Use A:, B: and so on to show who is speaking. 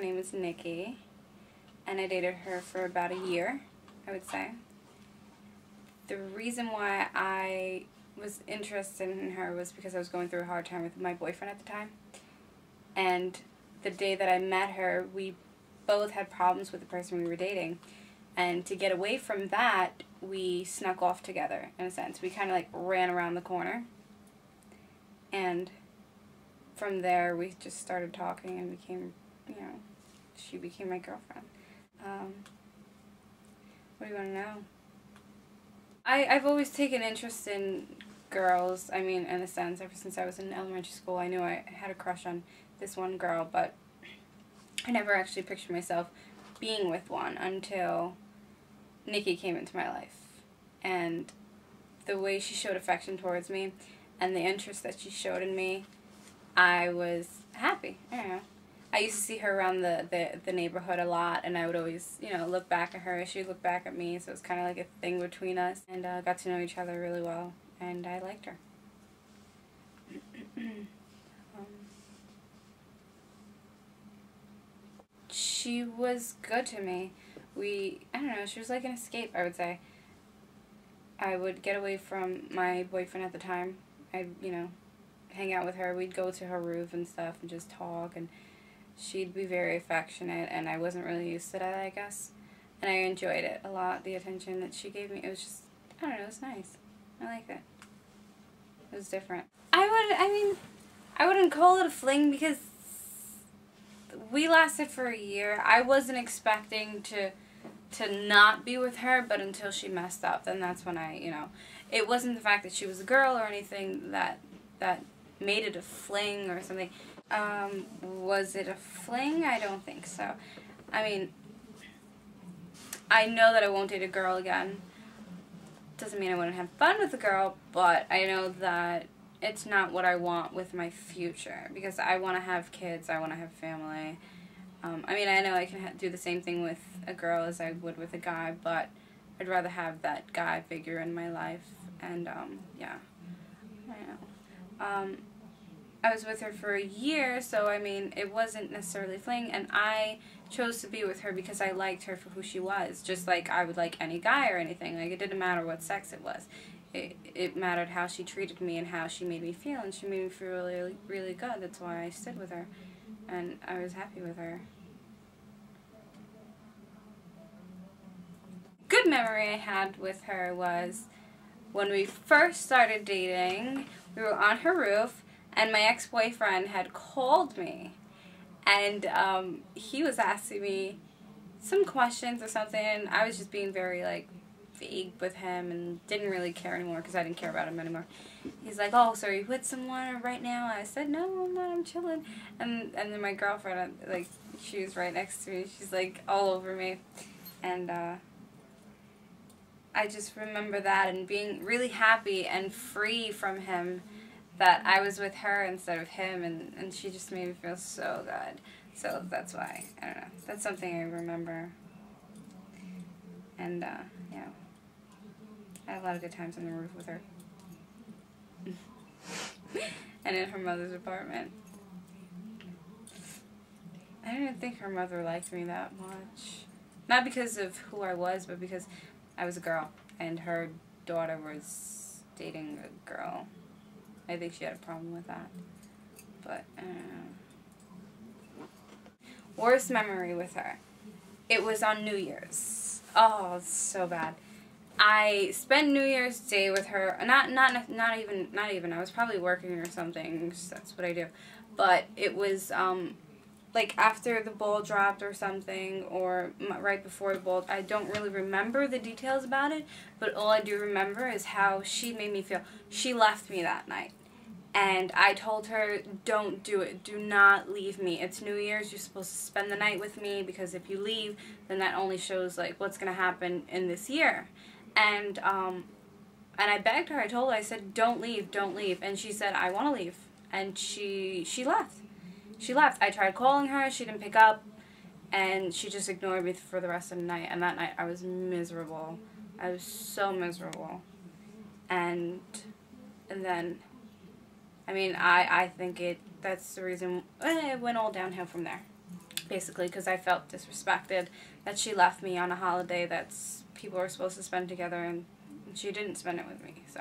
A: Her name is Nikki, and I dated her for about a year, I would say. The reason why I was interested in her was because I was going through a hard time with my boyfriend at the time. And the day that I met her, we both had problems with the person we were dating. And to get away from that, we snuck off together, in a sense. We kind of like ran around the corner. And from there, we just started talking and became, you know, she became my girlfriend. What do you want to know? I've always taken interest in girls. I mean, in a sense, ever since I was in elementary school, I knew I had a crush on this one girl, but I never actually pictured myself being with one until Nikki came into my life. And the way she showed affection towards me and the interest that she showed in me, I was happy. I don't know. I used to see her around the neighborhood a lot, and I would always, you know, look back at her. She would look back at me, so it was kind of like a thing between us. And got to know each other really well, and I liked her. She was good to me. I don't know, she was like an escape, I would say. I would get away from my boyfriend at the time. I'd, you know, hang out with her. We'd go to her roof and stuff and just talk, and she'd be very affectionate, and I wasn't really used to that, I guess. And I enjoyed it a lot, the attention that she gave me. It was just, I don't know, it was nice. I liked it. It was different. I wouldn't call it a fling because we lasted for a year. I wasn't expecting to not be with her, but until she messed up, then that's when I, you know, it wasn't the fact that she was a girl or anything that made it a fling or something. Was it a fling? I don't think so. I mean, I know that I won't date a girl again. Doesn't mean I wouldn't have fun with a girl, but I know that it's not what I want with my future, because I want to have kids, I want to have family. I mean, I know I can do the same thing with a girl as I would with a guy, but I'd rather have that guy figure in my life, and, yeah, I know. I was with her for a year, so, I mean, it wasn't necessarily fling, and I chose to be with her because I liked her for who she was, just like I would like any guy or anything. Like, it didn't matter what sex it was. It mattered how she treated me and how she made me feel, and she made me feel really, really good. That's why I stood with her, and I was happy with her. Good memory I had with her was when we first started dating. We were on her roof, and my ex-boyfriend had called me, and he was asking me some questions or something, and I was just being very, like, vague with him and didn't really care anymore because I didn't care about him anymore. He's like, oh, so are you with someone right now? I said, no, I'm not, I'm chilling. And then my girlfriend, like, she was right next to me. She's, like, all over me. And I just remember that and being really happy and free from him that I was with her instead of him, and she just made me feel so good. So that's why, I don't know, that's something I remember. And, yeah. I had a lot of good times on the roof with her. And in her mother's apartment. I don't even think her mother liked me that much. Not because of who I was, but because I was a girl, and her daughter was dating a girl. I think she had a problem with that. But, worst memory with her. It was on New Year's. Oh, it's so bad. I spent New Year's Day with her. Not even. I was probably working or something. That's what I do. But it was like after the ball dropped or something, or right before the ball. I don't really remember the details about it, but all I do remember is how she made me feel. She left me that night, and I told her, don't do it. Do not leave me. It's New Year's. You're supposed to spend the night with me, because if you leave, then that only shows like what's gonna happen in this year. And I begged her. I told her. I said, don't leave, don't leave. And she said, I want to leave. And she left. She left. I tried calling her. She didn't pick up. And she just ignored me for the rest of the night. And that night I was miserable. I was so miserable. And then, I mean, I think that's the reason it went all downhill from there. basically, because I felt disrespected that she left me on a holiday that's people were supposed to spend together, and she didn't spend it with me, so.